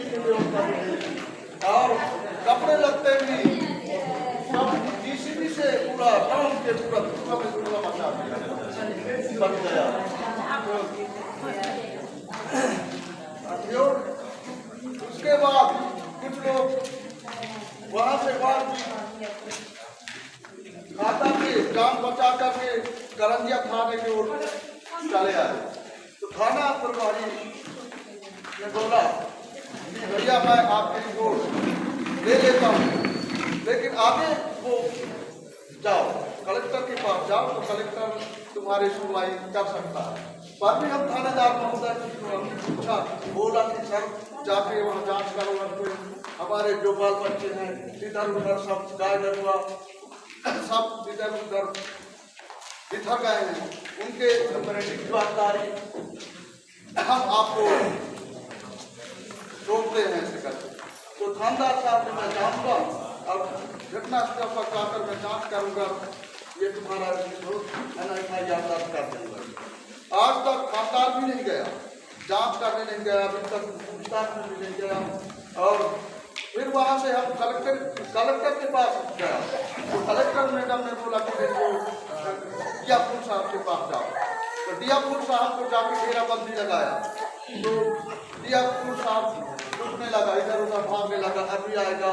की व्यवस्था मिलेगी और कपड़े लगते भी सब जीसीबी से पूरा टाउन के पूरा मचा बन गया। उसके बाद कुछ लोग वहां से बाहर खाता के जान बचा करके करंजिया थाने की ओर चले आए। तो थाना प्रभारी ने बोला भैया मैं आपकी रिपोर्ट ले लेता हूँ, लेकिन आगे वो जाओ कलेक्टर के पास जाओ तो कलेक्टर तुम्हारी सुनवाई कर सकता है। पर भी हम थानेदार महोदय हमने पूछा, बोला कि सर जाके वहाँ जांच करो, हमारे जो बाल बच्चे हैं इधर उधर सब गाय गरुआ सब इधर उधर बिखर गए हैं, उनके जवाबदारी हम आपको रोकते हैं ऐसे करके। तो थानेदार साहब ने मैं जाऊँगा और घटना स्थल पर जाकर मैं जांच करूँगा, ये तुम्हारा NFI दर्ज कर दूँगा। आज तक थानेदार भी नहीं गया, जांच करने नहीं गया, अभी तक पूछताछ में भी नहीं गया। और फिर वहाँ से हम कलेक्टर के पास गया तो कलेक्टर मैडम ने बोला कि देखो डियापुर साहब के पास जाओ। तो डियापुर साहब को जाके घेराबंदी लगाया तो डियापुर साहब रुकने लगा, इधर उधर भागने लगा, अभी आएगा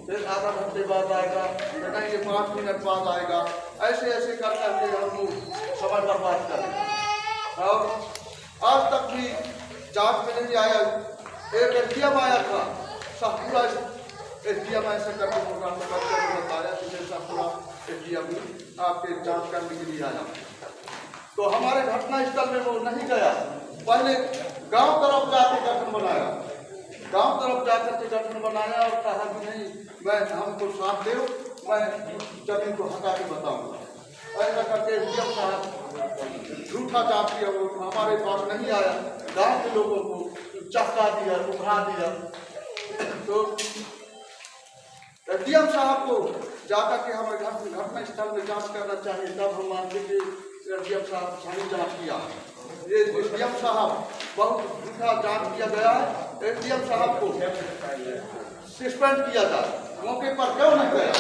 फिर आधा घंटे बाद आएगा, नहीं ये 5 मिनट बाद आएगा, ऐसे ऐसे कर करके हम लोग समय बर्बाद करें। और आज तक भी जांच में नहीं आया। एक एसडीएम आया था, पूरा एसडीएम ऐसा करके बताया कि जैसा पूरा एसडीएम आपके जांच करने के लिए आया। तो हमारे घटना स्थल में वो नहीं गया, पहले गांव तरफ जाके गठन बनाया, गांव तरफ जाकर के गठन बनाया और कहा कि नहीं मैं हमको साथ दो, मैं जमीन को हटा के बताऊंगा। ऐसा करके एसडीएम साहब झूठा जाप किया, वो हमारे पास नहीं आया, गांव के लोगों को चक्का दिया, उठा दिया। तो एसडीएम साहब को जाकर के हमें घटना स्थल में जांच करना चाहिए, तब हम मानते कि एसडीएम साहब सही जांच किया। ये एसडीएम साहब बहुत झूठा जांच किया गया है, एसडीएम साहब को सस्पेंड किया जाए, मौके पर क्यों नहीं गया?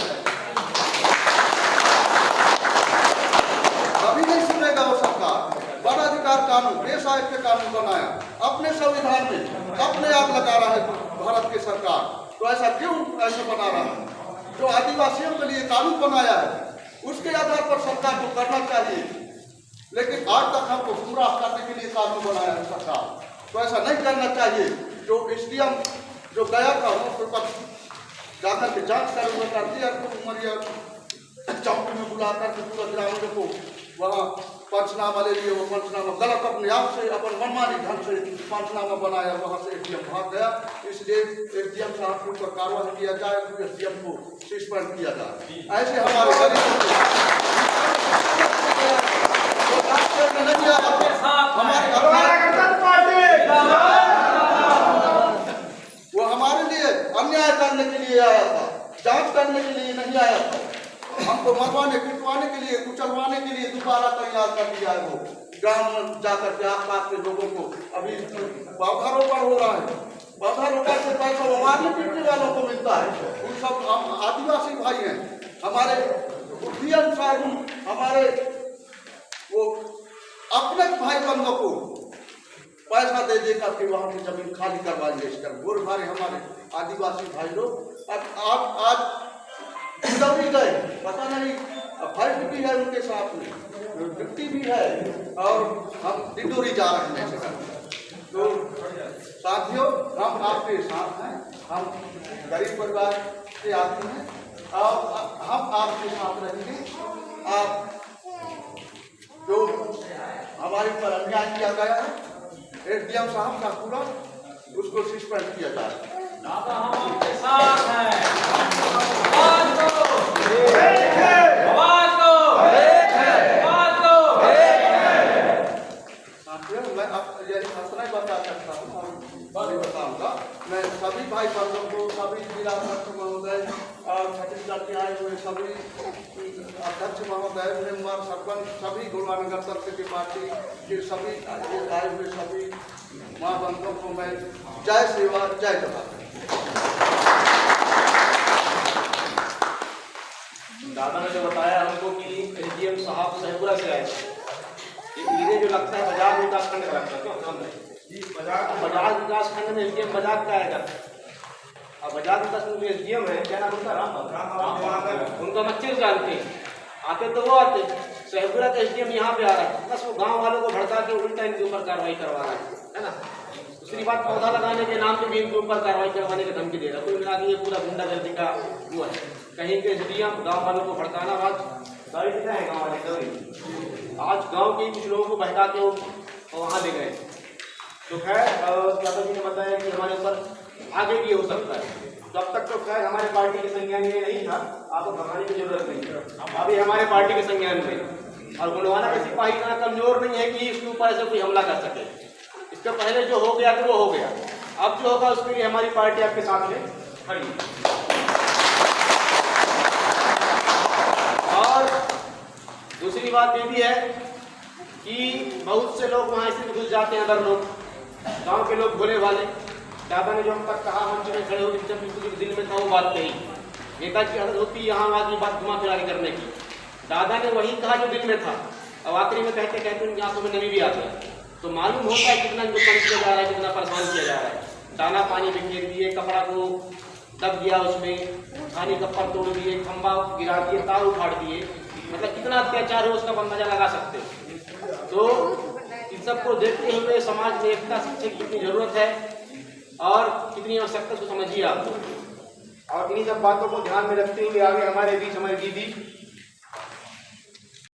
अभी नहीं सुनेगा वो सरकार। वन अधिकार कानून, पेश आयुक्त के कानून बनाया, अपने संविधान में अपने आप लगा रहा है भारत की सरकार। तो ऐसा क्यों ऐसा बना रहा है? जो आदिवासियों के लिए कानून बनाया है उसके आधार पर सरकार को करना चाहिए, लेकिन आज तक हमको पूरा करने के लिए कानून बनाया है सरकार, तो ऐसा नहीं करना चाहिए। जो एसडीएम जो गया था वो पर जाकर के जांच करूँगा कर दिया, उमरिया चौकी में बुला करके पूरा ग्रामीणों को वहाँ पंचनामा ले लिए। वो पंचनामा गलत अपने आप से अपन मनमानी ढंग से पंचनामा बनाया, वहाँ से एसडीएम भाग गया। इसलिए एसडीएम साहब के ऊपर कार्रवाई किया जाए, एसडीएम को सस्पेंड किया जाए। ऐसे हमारे वो हमारे लिए अन्याय करने के लिए आया था, जांच करने के लिए नहीं आया था। हमको मरवाने पिटवाने के लिए, कुचलवाने के लिए दोबारा तैयार कर दिया है। वो गांव में जाकर के आसपास के लोगों को अभी पौधारोपण हो रहा है, पौधारोपण से पैसा वो मारने पीटने वालों को मिलता है। उन सब आदिवासी भाई हैं हमारे, बुद्धि अनुसार हमारे वो अपने भाई बंधों को पैसा दे दे करके वहाँ की जमीन खाली करवाएंगे। इसकर गोर भारे हमारे आदिवासी भाई लोग अब आज भी गए, पता नहीं फाइट भी है उनके साथ में, ड्यूटी भी है, और हम डिडोरी जा रहे हैं। तो साथियों हम आपके साथ हैं, हम गरीब परिवार के आदमी हैं और हम आपके साथ रहेंगे। आप जो हमारे पर अन्याय किया गया है एसडीएम साहब का पूरा उसको सस्पेंड किया जाए। हम आपके साथ हैं। मैं अब यही इतना ही बता सकता हूँ और बताऊँगा। मैं सभी भाई बंधुओं को, सभी जिला अध्यक्ष महोदय और छत्तीसगढ़ के आए हुए सभी अध्यक्ष महोदय, मेंबर, सरपंच, सभी गुरुवानगर तक की पार्टी के सभी आए हुए सभी माँ बंधुओं को मैं जय सेवा जय जवान। दादा ने जो बताया हमको कि एसडीएम साहब सहपुरा से आए, ये जो लगता है बजाज विकास खंड का लगता है, क्यों बजाज विकास खंड में एसडीएम बजाज का आएगा। अब बजाज विकास खंड में एसडीएम है, क्या नाम उनका? राम। उनका मच्छर जानते हैं, आते तो वो आते, सहपुरा का एसडीएम यहाँ पे आ रहा है, बस वो गाँव वालों को भड़का के उल्टा इनके ऊपर कार्रवाई करवा रहा है ना। दूसरी बात, पौधा लगाने के नाम पे भी इनके ऊपर कार्रवाई करवाने की धमकी दे रहा है। कोई मिला के ये पूरा गुंडागर्दी का वो है, कहीं के एसडीएम गाँव वालों को भड़काना। आज है गाँव वाले आज गाँव के कुछ लोगों को बहका के वो वहाँ ले गए। तो खैर दादा जी ने बताया कि हमारे ऊपर आगे भी हो सकता है, तो अब तक तो खैर हमारे पार्टी के संज्ञान में नहीं था, आपको घबराने की जरूरत नहीं है, अभी हमारे पार्टी के संज्ञान में। और गुंडवाना का सिपाही इतना कमजोर नहीं है कि इसके ऊपर ऐसे कोई हमला कर सके। इसके पहले जो हो गया तो वो हो गया, अब जो होगा उसके लिए हमारी पार्टी आपके साथ में खड़ी। और दूसरी बात ये भी है कि बहुत से लोग वहाँ इसलिए घुस जाते हैं, अगर लोग गांव के लोग भोले वाले। दादा ने जो हम तक कहा, मंच में खड़े होकर जब किसी के दिल में था वो बात कही, नेता की आदत होती है यहाँ वहाँ की बात घुमा फिरा करने की। दादा ने वही कहा जो दिल में था, और आखिरी में कहते कहते उनकी आंखों में नमी भी आती है। तो मालूम होता है कितना इनको तंग किया जा रहा है, कितना परेशान किया जा रहा है। दाना पानी बिखेर दिए, कपड़ा को दब दिया, उसमें खानी कप्पर तोड़ दिए, खंबा गिरा दिए, तार उखाड़ दिए, मतलब कितना अत्याचार है उसका अंदाजा लगा सकते हो। तो इन सबको देखते हुए समाज में एकता शिक्षा की कितनी जरूरत है और कितनी आवश्यकता को समझिए आप। और इन्हीं सब बातों को ध्यान में रखते हुए आगे हमारे बीच हमारी दीदी